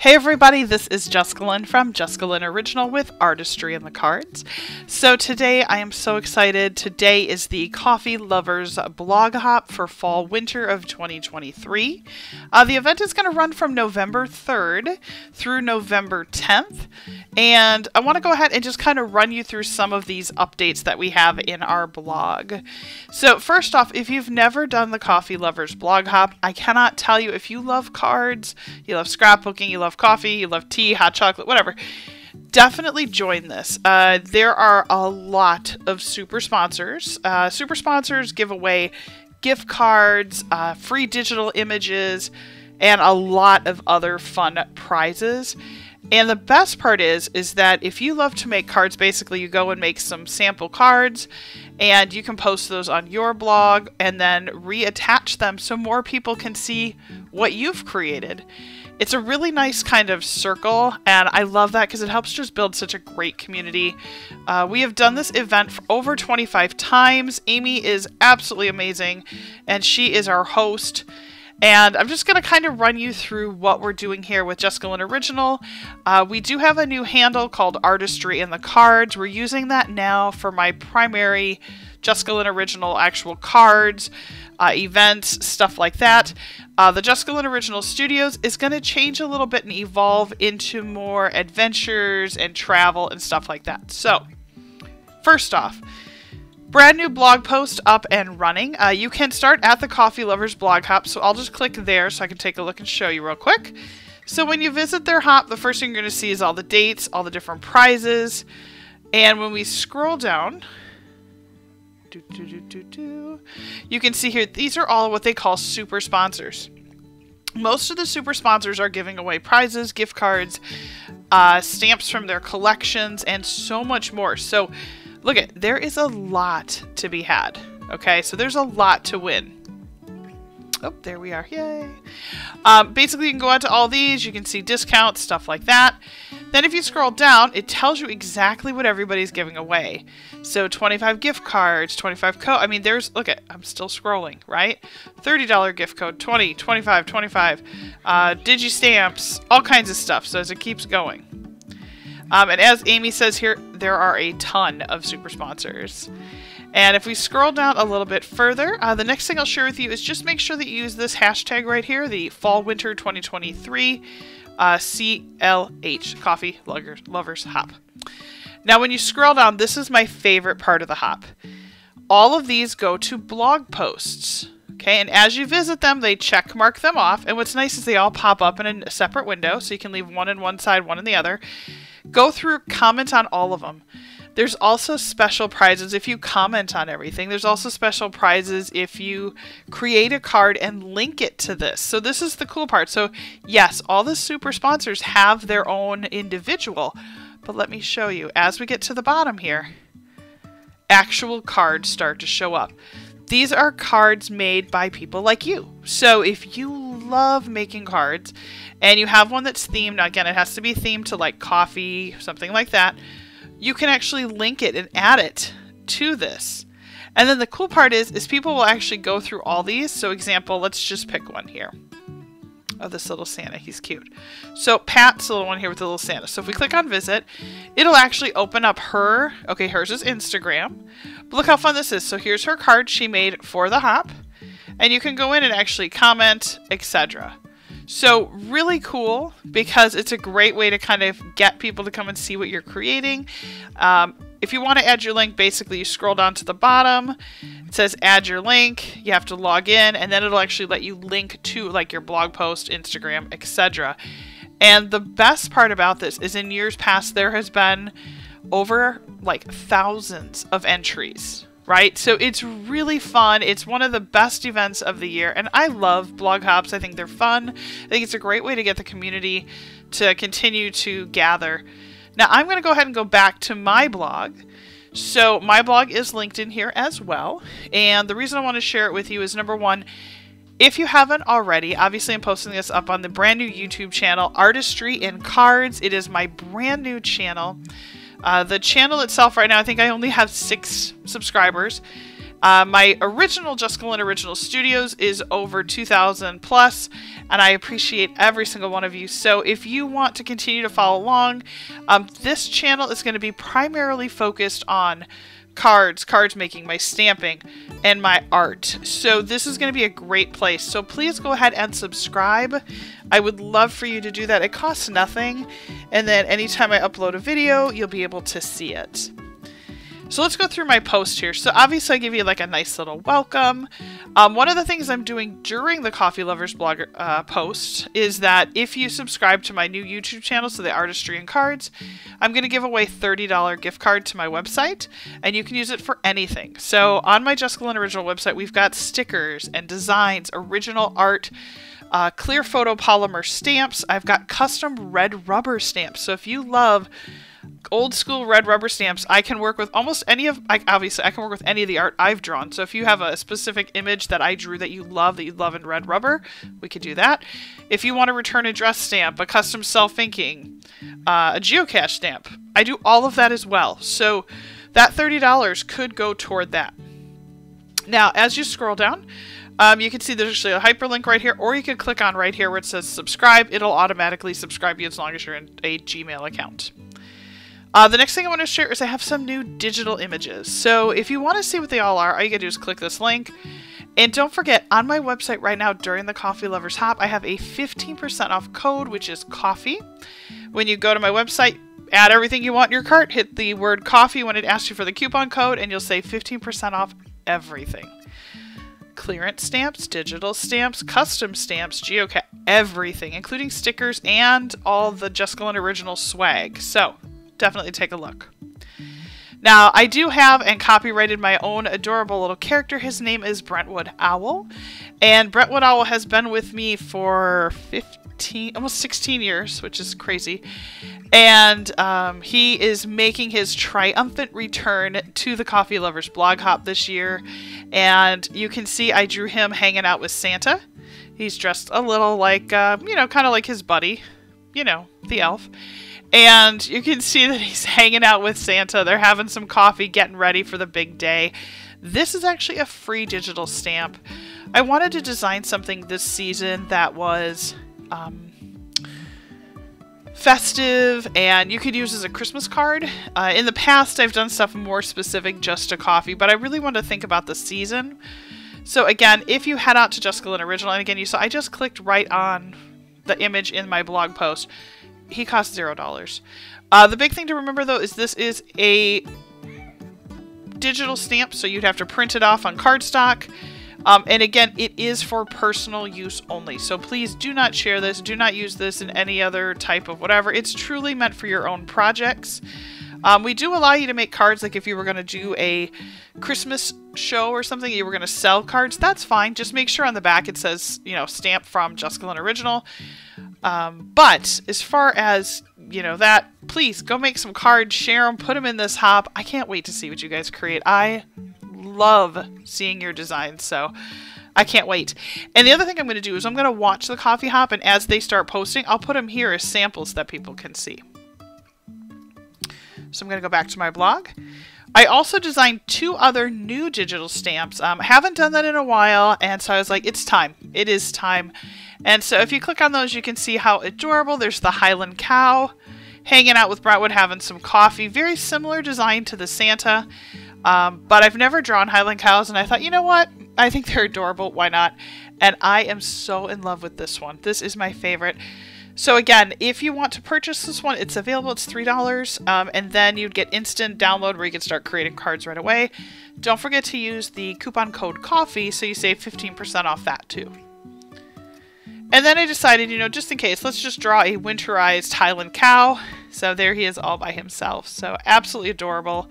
Hey everybody, this is Jessica Lynn from Jessica Lynn Original with Artistry in the Cards. So today I am so excited. Today is the Coffee Lovers blog hop for fall winter of 2023. The event is going to run from November 3rd through November 10th. And I want to go ahead and just kind of run you through some of these updates that we have in our blog. So first off, if you've never done the Coffee Lovers blog hop, I cannot tell you, if you love cards, you love scrapbooking, you love coffee, you love tea, hot chocolate, whatever, definitely join this. There are a lot of super sponsors. Super sponsors give away gift cards, free digital images, and a lot of other fun prizes. And the best part is that if you love to make cards, basically you go and make some sample cards and you can post those on your blog and then reattach them so more people can see what you've created. It's a really nice kind of circle, and I love that because it helps just build such a great community. We have done this event for over 25 times. Amy is absolutely amazing, and she is our host. And I'm just going to kind of run you through what we're doing here with Jessica Lynn Original. We do have a new handle called Artistry in the Cards. We're using that now for my primary Jessica Lynn Original actual cards, events, stuff like that. The Jessica Lynn Original Studios is going to change a little bit and evolve into more adventures and travel and stuff like that. So, first off, brand new blog post up and running. You can start at the Coffee Lovers blog hop, so I'll just click there so I can take a look and show you real quick. So when you visit their hop, the first thing you're going to see is all the dates, all the different prizes, and when we scroll down, you can see here, these are all what they call super sponsors. Most of the super sponsors are giving away prizes, gift cards, stamps from their collections, and so much more. So look at, there is a lot to be had. Okay, so there's a lot to win. Oh, there we are. Yay. Basically, you can go out to all these. You can see discounts, stuff like that. Then if you scroll down, it tells you exactly what everybody's giving away. So 25 gift cards, 25 I mean, there's, look at, I'm still scrolling, right? $30 gift code, 20, 25, 25, digi stamps, all kinds of stuff. So as it keeps going. And as Amy says here, there are a ton of super sponsors. And if we scroll down a little bit further, the next thing I'll share with you is just make sure that you use this hashtag right here, the Fall Winter 2023 CLH, Coffee Lovers Hop. Now when you scroll down, this is my favorite part of the hop. All of these go to blog posts. Okay, and as you visit them, they check mark them off. And what's nice is they all pop up in a separate window, so you can leave one in one side, one in the other. Go through, comment on all of them. There's also special prizes if you comment on everything. There's also special prizes if you create a card and link it to this. So this is the cool part. So yes, all the super sponsors have their own individual. But let me show you. As we get to the bottom here, actual cards start to show up. These are cards made by people like you. So if you love making cards and you have one that's themed, now again, it has to be themed to like coffee, something like that, you can actually link it and add it to this. And then the cool part is people will actually go through all these. So example, let's just pick one here. Oh, this little Santa, he's cute. So Pat's the little one here with the little Santa. So if we click on visit, it'll actually open up her, okay, hers is Instagram. But look how fun this is. So here's her card she made for the hop. And you can go in and actually comment, etc. So really cool because it's a great way to kind of get people to come and see what you're creating. If you want to add your link, basically you scroll down to the bottom. It says add your link. You have to log in and then it'll actually let you link to like your blog post, Instagram, etc. And the best part about this is in years past there has been over like thousands of entries. Right? So it's really fun. It's one of the best events of the year. And I love blog hops. I think they're fun. I think it's a great way to get the community to continue to gather. Now I'm going to go ahead and go back to my blog. So my blog is linked in here as well. And the reason I want to share it with you is number one, if you haven't already, obviously I'm posting this up on the brand new YouTube channel, Artistry in Cards. It is my brand new channel. The channel itself right now, I think I only have 6 subscribers. My original Just Glenn Original Studios is over 2,000 plus, and I appreciate every single one of you. So if you want to continue to follow along, this channel is going to be primarily focused on cards making, my stamping, and my art. So this is going to be a great place. So please go ahead and subscribe. I would love for you to do that. It costs nothing. And then anytime I upload a video, you'll be able to see it. So let's go through my post here. So obviously I give you like a nice little welcome. One of the things I'm doing during the Coffee Lovers blog post is that if you subscribe to my new YouTube channel, so the Artistry and Cards, I'm going to give away $30 gift card to my website, and you can use it for anything. So on my Just Glenn Original website, we've got stickers and designs, original art, clear photo polymer stamps. I've got custom red rubber stamps. So if you love old school red rubber stamps, I can work with almost any of, obviously I can work with any of the art I've drawn. So if you have a specific image that I drew that you love in red rubber, we could do that. If you want to return a dress stamp, a custom self-inking, a geocache stamp, I do all of that as well. So that $30 could go toward that. Now, as you scroll down, you can see there's actually a hyperlink right here, or you can click on right here where it says subscribe. It'll automatically subscribe you as long as you're in a Gmail account. The next thing I want to share is I have some new digital images. So if you want to see what they all you gotta do is click this link. And don't forget, on my website right now during the Coffee Lovers Hop, I have a 15% off code, which is coffee. When you go to my website, add everything you want in your cart, hit the word coffee when it asks you for the coupon code, and you'll save 15% off everything. Clearance stamps, digital stamps, custom stamps, geocache, everything, including stickers and all the Just Glenn Original swag. So definitely take a look. Now, I do have and copyrighted my own adorable little character. His name is Brentwood Owl. And Brentwood Owl has been with me for almost 16 years, which is crazy. And he is making his triumphant return to the Coffee Lovers blog hop this year. And you can see I drew him hanging out with Santa. He's dressed a little like, you know, kind of like his buddy, you know, the elf. And you can see that he's hanging out with Santa. They're having some coffee, getting ready for the big day. This is actually a free digital stamp. I wanted to design something this season that was festive and you could use as a Christmas card. In the past, I've done stuff more specific just to coffee, but I really want to think about the season. So again, if you head out to Just Glenn Original, and again, you saw I just clicked right on the image in my blog post. He costs $0. The big thing to remember though is this is a digital stamp, so you'd have to print it off on cardstock. And again, it is for personal use only. So please do not share this. Do not use this in any other type of whatever. It's truly meant for your own projects. We do allow you to make cards, like if you were going to do a Christmas show or something, you were going to sell cards, that's fine. Just make sure on the back it says, you know, stamp from Just Glenn Original. But as far as, you know, that, please go make some cards, share them, put them in this hop. I can't wait to see what you guys create. I love seeing your designs, so I can't wait. And the other thing I'm going to do is I'm going to watch the Coffee Hop, and as they start posting, I'll put them here as samples that people can see. So I'm going to go back to my blog. I also designed 2 other new digital stamps. I haven't done that in a while, and so I was like, it's time. It is time. And so if you click on those, you can see how adorable. There's the Highland cow hanging out with Brentwood having some coffee. Very similar design to the Santa, but I've never drawn Highland cows, and I thought, you know what? I think they're adorable. Why not? And I am so in love with this one. This is my favorite. So again, if you want to purchase this one, it's available. It's $3, and then you'd get instant download where you can start creating cards right away. Don't forget to use the coupon code COFFEE so you save 15% off that too. And then I decided, you know, just in case, let's just draw a winterized Highland cow. So there he is all by himself. So absolutely adorable.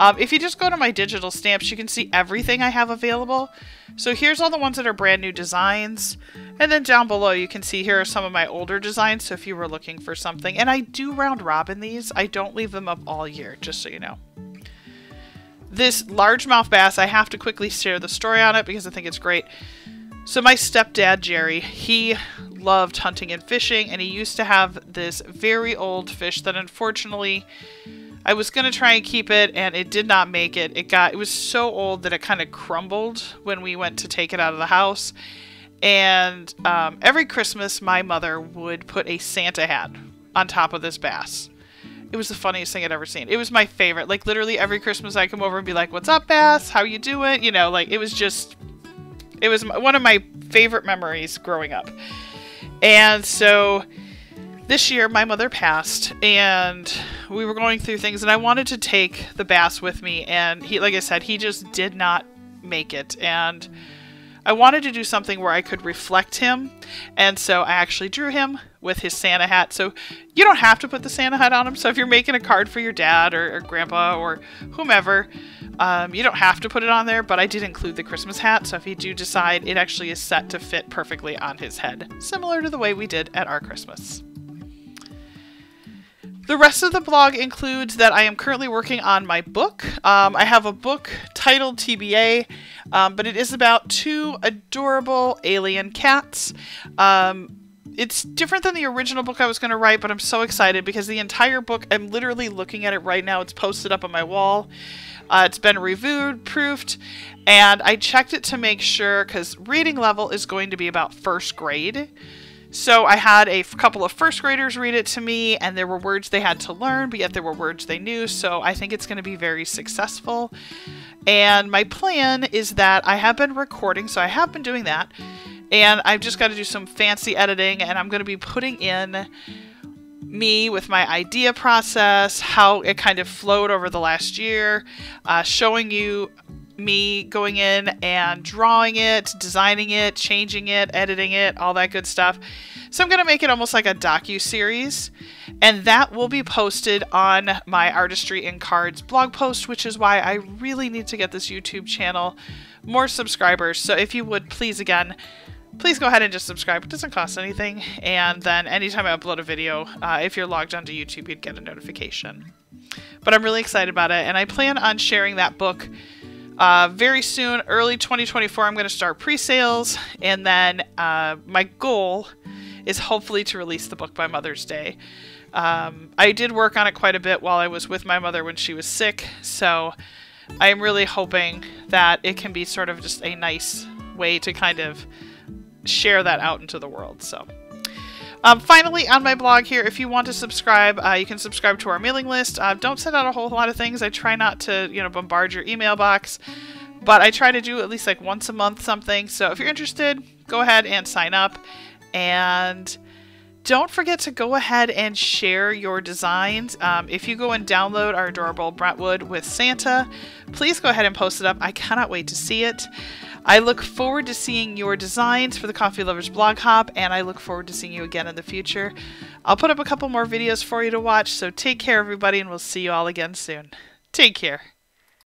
If you just go to my digital stamps, you can see everything I have available. So here's all the ones that are brand new designs. And then down below, you can see here are some of my older designs. So if you were looking for something, and I do round robin these, I don't leave them up all year, just so you know. This largemouth bass, I have to quickly share the story on it because I think it's great. So my stepdad, Jerry, he loved hunting and fishing, and he used to have this very old fish that unfortunately I was going to try and keep it, and it did not make it. It was so old that it kind of crumbled when we went to take it out of the house. And every Christmas, my mother would put a Santa hat on top of this bass. It was the funniest thing I'd ever seen. It was my favorite. Like, literally every Christmas I come over and be like, "What's up, Bass? How you doing?" You know, like, it was one of my favorite memories growing up. And so this year my mother passed, and we were going through things, and I wanted to take the bass with me, and he, like I said, he just did not make it. And I wanted to do something where I could reflect him, and so I actually drew him with his Santa hat. So you don't have to put the Santa hat on him. So if you're making a card for your dad or grandpa or whomever, you don't have to put it on there, but I did include the Christmas hat. So if you do decide, it actually is set to fit perfectly on his head, similar to the way we did at our Christmas. The rest of the blog includes that I am currently working on my book. I have a book titled TBA, but it is about 2 adorable alien cats. It's different than the original book I was going to write, but I'm so excited because the entire book, I'm literally looking at it right now. It's posted up on my wall. It's been reviewed, proofed, and I checked it to make sure, because reading level is going to be about 1st grade. So I had a couple of 1st graders read it to me, and there were words they had to learn, but yet there were words they knew, so I think it's going to be very successful. And my plan is that I have been recording, so I have been doing that, and I've just got to do some fancy editing, and I'm going to be putting in me with my idea process, how it kind of flowed over the last year, showing you me going in and drawing it, designing it, changing it, editing it, all that good stuff. So I'm going to make it almost like a docu-series, and that will be posted on my Artistry in Cards blog post, which is why I really need to get this YouTube channel more subscribers. So if you would, please go ahead and just subscribe. It doesn't cost anything. And then anytime I upload a video, if you're logged onto YouTube, you'd get a notification. But I'm really excited about it, and I plan on sharing that book very soon. Early 2024, I'm going to start pre-sales, and then my goal is hopefully to release the book by Mother's Day. I did work on it quite a bit while I was with my mother when she was sick, so I'm really hoping that it can be sort of just a nice way to kind of share that out into the world. So finally, on my blog here, if you want to subscribe, you can subscribe to our mailing list. Don't send out a whole lot of things. I try not to, bombard your email box, but I try to do at least like once a month something. So if you're interested, go ahead and sign up. And don't forget to go ahead and share your designs. If you go and download our adorable Brentwood with Santa, please go ahead and post it up. I cannot wait to see it. I look forward to seeing your designs for the Coffee Lovers Blog Hop, and I look forward to seeing you again in the future. I'll put up a couple more videos for you to watch, so take care, everybody, and we'll see you all again soon. Take care.